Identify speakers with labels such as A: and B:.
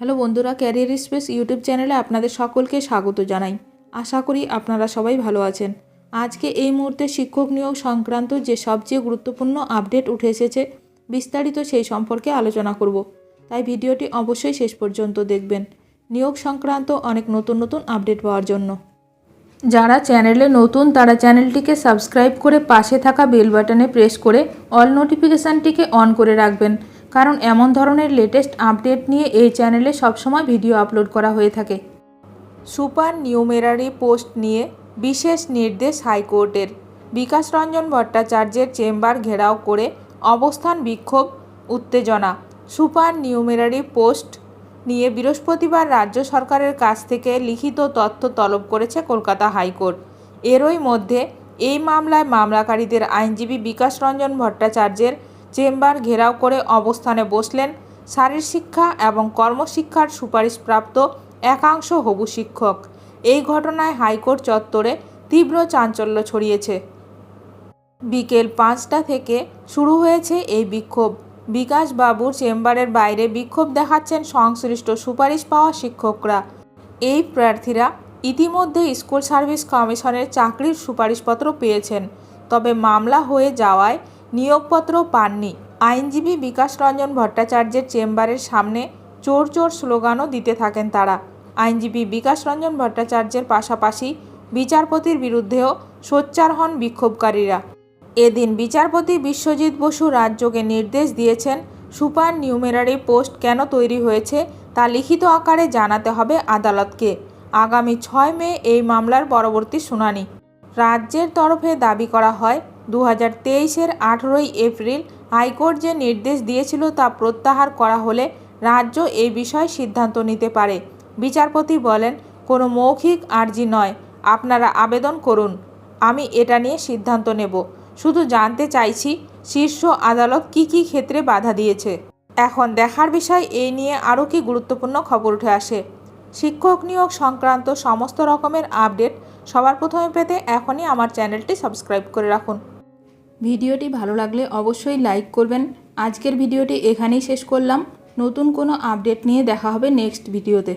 A: Hello বন্ধুরা, career space YouTube চ্যানেলে আপনাদের সকলকে স্বাগত জানাই। আশা করি আপনারা সবাই ভালো আছেন। আজকে এই মুহূর্তে শিক্ষক নিয়োগ সংক্রান্ত যে সবচেয়ে গুরুত্বপূর্ণ আপডেট উঠে এসেছে, বিস্তারিত সেই সম্পর্কে আলোচনা করব। তাই ভিডিওটি অবশ্যই শেষ পর্যন্ত দেখবেন নিয়োগ সংক্রান্ত অনেক নতুন নতুন আপডেট পাওয়ার জন্য। যারা চ্যানেলে নতুন তারা চ্যানেলটিকে সাবস্ক্রাইব করে পাশে থাকা বেল বাটনে প্রেস করে অল নোটিফিকেশানটিকে অন করে রাখবেন, কারণ এমন ধরনের লেটেস্ট আপডেট নিয়ে এই চ্যানেলে সবসময় ভিডিও আপলোড করা হয়ে থাকে। সুপার নিউমেরারি পোস্ট নিয়ে বিশেষ নির্দেশ হাইকোর্টের। বিকাশ রঞ্জন ভট্টাচার্যের চেম্বার ঘেরাও করে অবস্থান বিক্ষোভ উত্তেজনা। সুপার নিউমেরারি পোস্ট নিয়ে বৃহস্পতিবার রাজ্য সরকারের কাছ থেকে লিখিত তথ্য তলব করেছে কলকাতা হাইকোর্ট। এরই মধ্যে এই মামলায় মামলাকারীদের আইনজীবী বিকাশ রঞ্জন ভট্টাচার্যের চেম্বার ঘেরাও করে অবস্থানে বসলেন শারীরশিক্ষা এবং কর্মশিক্ষার সুপারিশপ্রাপ্ত একাংশ হবু শিক্ষক। এই ঘটনায় হাইকোর্ট চত্বরে তীব্র চাঞ্চল্য ছড়িয়েছে। বিকেল 5টা থেকে শুরু হয়েছে এই বিক্ষোভ। বিকাশবাবুর চেম্বারের বাইরে বিক্ষোভ দেখাচ্ছেন সংশ্লিষ্ট সুপারিশ পাওয়া শিক্ষকরা। এই প্রার্থীরা ইতিমধ্যে স্কুল সার্ভিস কমিশনের চাকরির সুপারিশপত্র পেয়েছেন, তবে মামলা হয়ে যাওয়ায় নিয়োগপত্র পাননি। আইনজীবী বিকাশ রঞ্জন ভট্টাচার্যের চেম্বারের সামনে চোর চোর স্লোগানও দিতে থাকেন তারা। আইনজীবী বিকাশ রঞ্জন ভট্টাচার্যের পাশাপাশি বিচারপতির বিরুদ্ধেও সোচ্চার হন বিক্ষোভকারীরা। এদিন বিচারপতি বিশ্বজিৎ বসু রাজ্যকে নির্দেশ দিয়েছেন, সুপার নিউমেরারি পোস্ট কেন তৈরি হয়েছে তা লিখিত আকারে জানাতে হবে আদালতকে। আগামী 6 মে এই মামলার পরবর্তী শুনানি। রাজ্যের তরফে দাবি করা হয়, 2023-এর 18ই এপ্রিল হাইকোর্ট যে নির্দেশ দিয়েছিল তা প্রত্যাহার করা হলে রাজ্য এই বিষয়ে সিদ্ধান্ত নিতে পারে। বিচারপতি বলেন, কোনো মৌখিক আর্জি নয়, আপনারা আবেদন করুন, আমি এটা নিয়ে সিদ্ধান্ত নেব। শুধু জানতে চাইছি শীর্ষ আদালত কী কী ক্ষেত্রে বাধা দিয়েছে। এখন দেখার বিষয় এই নিয়ে আরও কি গুরুত্বপূর্ণ খবর উঠে আসে। শিক্ষক নিয়োগ সংক্রান্ত সমস্ত রকমের আপডেট সবার প্রথমে পেতে এখনই আমার চ্যানেলটি সাবস্ক্রাইব করে রাখুন। ভিডিওটি ভালো লাগলে অবশ্যই লাইক করবেন। আজকের ভিডিওটি এখানেই শেষ করলাম। নতুন কোনো আপডেট নিয়ে দেখা হবে নেক্সট ভিডিওতে।